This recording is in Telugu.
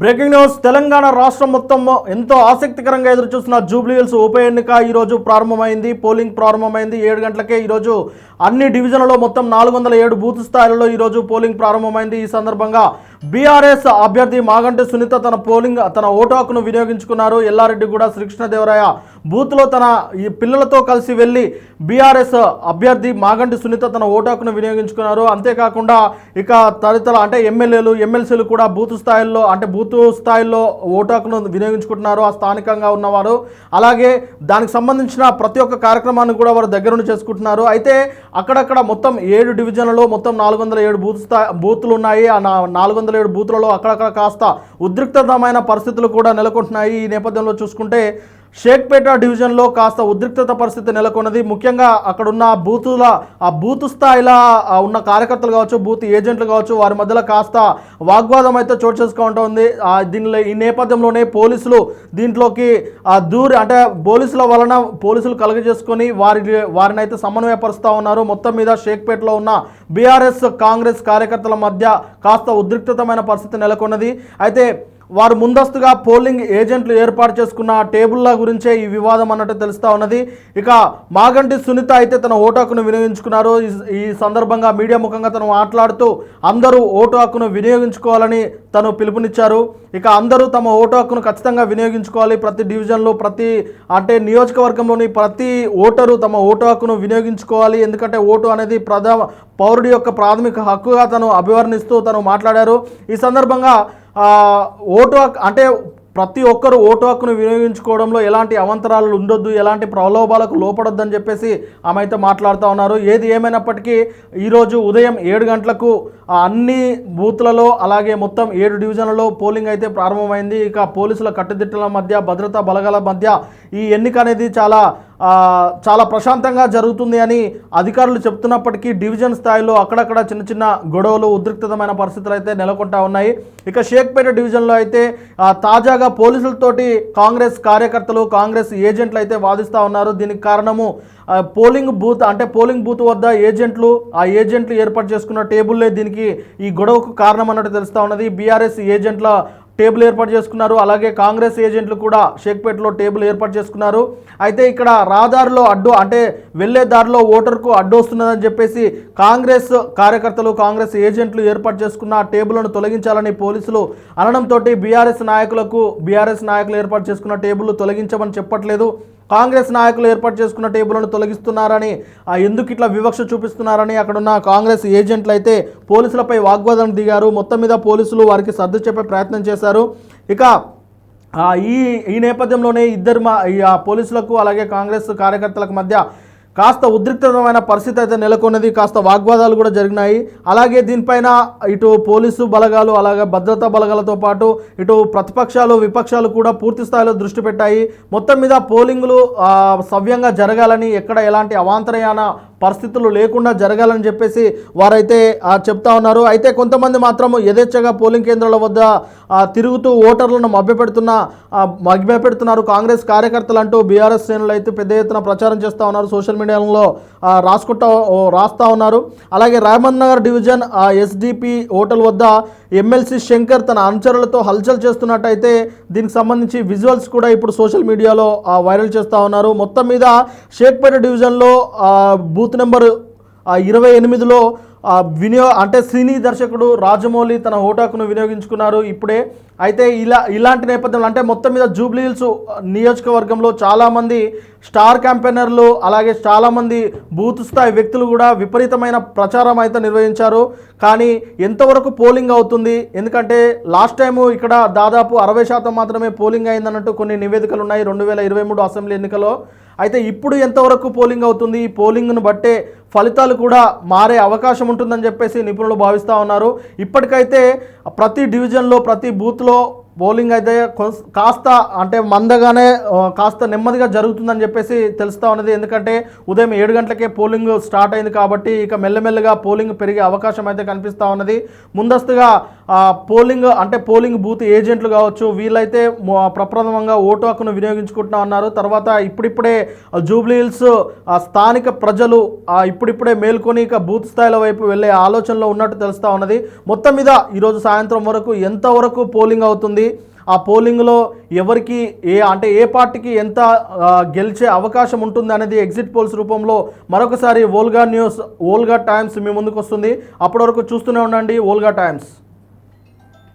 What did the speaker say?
Breaking news. తెలంగాణ రాష్ట్రం మొత్తం ఎంతో ఆసక్తికరంగా ఎదురుచూస్తున్న జూబ్లీహిల్స్ ఉప ఎన్నిక ఈరోజు ప్రారంభమైంది. పోలింగ్ ప్రారంభమైంది 7 గంటలకే. ఈరోజు అన్ని డివిజన్లలో మొత్తం 407 బూత్ స్థాయిలలో ఈరోజు పోలింగ్ ప్రారంభమైంది. ఈ సందర్భంగా బీఆర్ఎస్ అభ్యర్థి మాగంటి సునీత తన ఓటు హక్కును వినియోగించుకున్నారు. ఎల్లారెడ్డిగూడ శ్రీకృష్ణదేవరాయ బూత్లో తన ఈ పిల్లలతో కలిసి వెళ్ళి బీఆర్ఎస్ అభ్యర్థి మాగంటి సునీత తన ఓటు హక్కును వినియోగించుకున్నారు. అంతేకాకుండా ఇక తదితర ఎమ్మెల్యేలు ఎమ్మెల్సీలు కూడా బూత్ స్థాయిల్లో ఓటు హక్కును వినియోగించుకుంటున్నారు. ఆ స్థానికంగా ఉన్నవారు అలాగే దానికి సంబంధించిన ప్రతి ఒక్క కార్యక్రమాన్ని కూడా వారు దగ్గరుండి చేసుకుంటున్నారు. అయితే అక్కడక్కడ మొత్తం 7 డివిజన్లలో మొత్తం 407 బూత్లు ఉన్నాయి. ఆ 407 బూత్లలో అక్కడక్కడ కాస్త ఉద్రిక్తమైన పరిస్థితులు కూడా నెలకొంటున్నాయి. ఈ నేపథ్యంలో చూసుకుంటే షేక్పేట డివిజన్లో కాస్త ఉద్రిక్తత పరిస్థితి నెలకొన్నది. ముఖ్యంగా అక్కడున్న బూత్ స్థాయిలో ఉన్న కార్యకర్తలు కావచ్చు, బూత్ ఏజెంట్లు కావచ్చు, వారి మధ్యలో కాస్త వాగ్వాదం అయితే చోటు చేసుకుంటుంది. ఈ నేపథ్యంలోనే పోలీసులు దీంట్లోకి పోలీసులు కలుగజేసుకొని వారిని అయితే సమన్వయపరుస్తూ ఉన్నారు. మొత్తం మీద షేక్పేటలో ఉన్న బీఆర్ఎస్ కాంగ్రెస్ కార్యకర్తల మధ్య కాస్త ఉద్రిక్తమైన పరిస్థితి నెలకొన్నది. అయితే వారు ముందస్తుగా పోలింగ్ ఏజెంట్లు ఏర్పాటు చేసుకున్న టేబుల్ల గురించే ఈ వివాదం అన్నట్టు తెలుస్తూ ఉన్నది. ఇక మాగంటి సునీత అయితే తన ఓటు హక్కును వినియోగించుకున్నారు. ఈ సందర్భంగా మీడియా ముఖంగా తను మాట్లాడుతూ అందరూ ఓటు హక్కును వినియోగించుకోవాలని తను పిలుపునిచ్చారు. ఇక అందరూ తమ ఓటు హక్కును ఖచ్చితంగా వినియోగించుకోవాలి. ప్రతి డివిజన్లో నియోజకవర్గంలోని ప్రతి ఓటరు తమ ఓటు హక్కును వినియోగించుకోవాలి. ఎందుకంటే ఓటు అనేది పౌరుడి యొక్క ప్రాథమిక హక్కుగా తను అభివర్ణిస్తూ తను మాట్లాడారు. ఈ సందర్భంగా ప్రతి ఒక్కరు ఓటు హక్కును వినియోగించుకోవడంలో ఎలాంటి అవాంతరాలు ఉండొద్దు, ఎలాంటి ప్రలోభాలకు లోపడొద్దు అని చెప్పేసి ఆమె అయితే మాట్లాడుతూ ఉన్నారు. ఏది ఏమైనప్పటికీ ఈరోజు ఉదయం 7 గంటలకు అన్ని బూత్లలో అలాగే మొత్తం 7 డివిజన్లలో పోలింగ్ అయితే ప్రారంభమైంది. ఇక పోలీసుల కట్టుదిట్టల మధ్య, భద్రతా బలగాల మధ్య ఈ ఎన్నిక అనేది చాలా ప్రశాంతంగా జరుగుతుంది అని అధికారులు చెప్తున్నప్పటికీ డివిజన్ స్థాయిలో అక్కడక్కడ చిన్న చిన్న గొడవలు, ఉద్రిక్తమైన పరిస్థితులు అయితే నెలకొంటా ఉన్నాయి. ఇక షేక్పేట డివిజన్లో అయితే తాజాగా పోలీసులతోటి కాంగ్రెస్ కార్యకర్తలు, కాంగ్రెస్ ఏజెంట్లు అయితే వాదిస్తూ ఉన్నారు. దీనికి కారణము పోలింగ్ బూత్ వద్ద ఏజెంట్లు ఏర్పాటు చేసుకున్న టేబుల్లే దీనికి ఈ గొడవకు కారణం అన్నట్టు తెలుస్తూ ఉన్నది. బీఆర్ఎస్ ఏజెంట్ల టేబుల్ ఏర్పాటు చేసుకున్నారు. అలాగే కాంగ్రెస్ ఏజెంట్లు కూడా షేక్పేటలో టేబుల్ ఏర్పాటు చేసుకున్నారు. అయితే ఇక్కడ రహదారిలో వెళ్లే దారిలో ఓటర్కు అడ్డు వస్తున్నదని చెప్పేసి కాంగ్రెస్ కార్యకర్తలు, కాంగ్రెస్ ఏజెంట్లు ఏర్పాటు చేసుకున్న టేబుల్ను తొలగించాలని పోలీసులు అనడంతో బీఆర్ఎస్ నాయకులు ఏర్పాటు చేసుకున్న టేబుల్ తొలగించమని చెప్పట్లేదు, కాంగ్రెస్ నాయకులు ఏర్పాటు చేసుకున్న టేబుల్ను తొలగిస్తున్నారని, ఎందుకు ఇట్లా వివక్ష చూపిస్తున్నారని అక్కడున్న కాంగ్రెస్ ఏజెంట్లు అయితే పోలీసులపై వాగ్వాదం దిగారు. మొత్తం మీద పోలీసులు వారికి సర్దు చెప్పే ప్రయత్నం చేశారు. ఇక ఈ నేపథ్యంలోనే పోలీసులకు అలాగే కాంగ్రెస్ కార్యకర్తలకు మధ్య కాస్త ఉద్రిక్తమైన పరిస్థితి అయితే నెలకొన్నది. కాస్త వాగ్వాదాలు కూడా జరిగినాయి. అలాగే దీనిపైన ఇటు పోలీసు బలగాలు అలాగే భద్రతా బలగాలతో పాటు ఇటు ప్రతిపక్షాలు, విపక్షాలు కూడా పూర్తి స్థాయిలో దృష్టి పెట్టాయి. మొత్తం మీద పోలింగులు సవ్యంగా జరగాలని, ఎక్కడ ఎలాంటి అవాంతరమైన పరిస్థితులు లేకుండా జరగాలని చెప్పేసి వారైతే చెప్తా ఉన్నారు. అయితే కొంతమంది మాత్రం యథేచ్ఛగా పోలింగ్ కేంద్రాల వద్ద తిరుగుతూ ఓటర్లను మభ్యపెడుతున్నారు కాంగ్రెస్ కార్యకర్తలు అంటూ బీఆర్ఎస్ శ్రేణులు అయితే పెద్ద ఎత్తున ప్రచారం చేస్తూ ఉన్నారు. సోషల్ మీడియాలో రాస్తా ఉన్నారు. అలాగే రాయమండ్ నగర్ డివిజన్ ఎస్డిపి హోటల్ వద్ద ఎమ్మెల్సీ శంకర్ తన అనుచరులతో హల్చల్ చేస్తున్నట్టయితే దీనికి సంబంధించి విజువల్స్ కూడా ఇప్పుడు సోషల్ మీడియాలో వైరల్ చేస్తూ ఉన్నారు. మొత్తం మీద షేక్పేట డివిజన్లో బూత్ నెంబర్ 28లో సినీ దర్శకుడు రాజమౌళి తన ఓటు హక్కును వినియోగించుకున్నారు ఇప్పుడే. అయితే ఇలాంటి నేపథ్యంలో మొత్తం మీద జూబ్లీహిల్స్ నియోజకవర్గంలో చాలామంది స్టార్ క్యాంపెయినర్లు అలాగే చాలామంది బూత్ స్థాయి వ్యక్తులు కూడా విపరీతమైన ప్రచారం అయితే నిర్వహించారు. కానీ ఎంతవరకు పోలింగ్ అవుతుంది, ఎందుకంటే లాస్ట్ టైము ఇక్కడ దాదాపు 60% మాత్రమే పోలింగ్ అయిందన్నట్టు కొన్ని నివేదికలు ఉన్నాయి 2023 అసెంబ్లీ ఎన్నికలో. అయితే ఇప్పుడు ఎంతవరకు పోలింగ్ అవుతుంది, ఈ పోలింగ్ను బట్టే ఫలితాలు కూడా మారే అవకాశం ఉంటుందని చెప్పేసి నిపుణులు భావిస్తూ ఉన్నారు. ఇప్పటికైతే ప్రతి డివిజన్లో ప్రతి బూత్లో పోలింగ్ అయితే కాస్త మందగానే కాస్త నెమ్మదిగా జరుగుతుందని చెప్పేసి తెలుస్తూ ఉన్నది. ఎందుకంటే ఉదయం 7 గంటలకే పోలింగ్ స్టార్ట్ అయింది కాబట్టి ఇక మెల్లమెల్లగా పోలింగ్ పెరిగే అవకాశం అయితే కనిపిస్తూ ఉన్నది. ముందస్తుగా పోలింగ్ బూత్ ఏజెంట్లు కావచ్చు, వీళ్ళైతే ప్రప్రథమంగా ఓటు హక్కును వినియోగించుకుంటున్నా ఉన్నారు. తర్వాత ఇప్పుడిప్పుడే జూబ్లీహిల్స్ స్థానిక ప్రజలు ఇప్పుడిప్పుడే మేల్కొని ఇక బూత్ స్థాయిల వైపు వెళ్ళే ఆలోచనలో ఉన్నట్టు తెలుస్తూ ఉన్నది. మొత్తం మీద ఈరోజు సాయంత్రం వరకు ఎంతవరకు పోలింగ్ అవుతుంది, ఆ పోలింగ్లో ఎవరికి ఏ పార్టీకి ఎంత గెలిచే అవకాశం ఉంటుంది అనేది ఎగ్జిట్ పోల్స్ రూపంలో మరొకసారి వోల్గా న్యూస్, వోల్గా టైమ్స్ మీ ముందుకు వస్తుంది. అప్పటి వరకు చూస్తూనే ఉండండి వోల్గా టైమ్స్.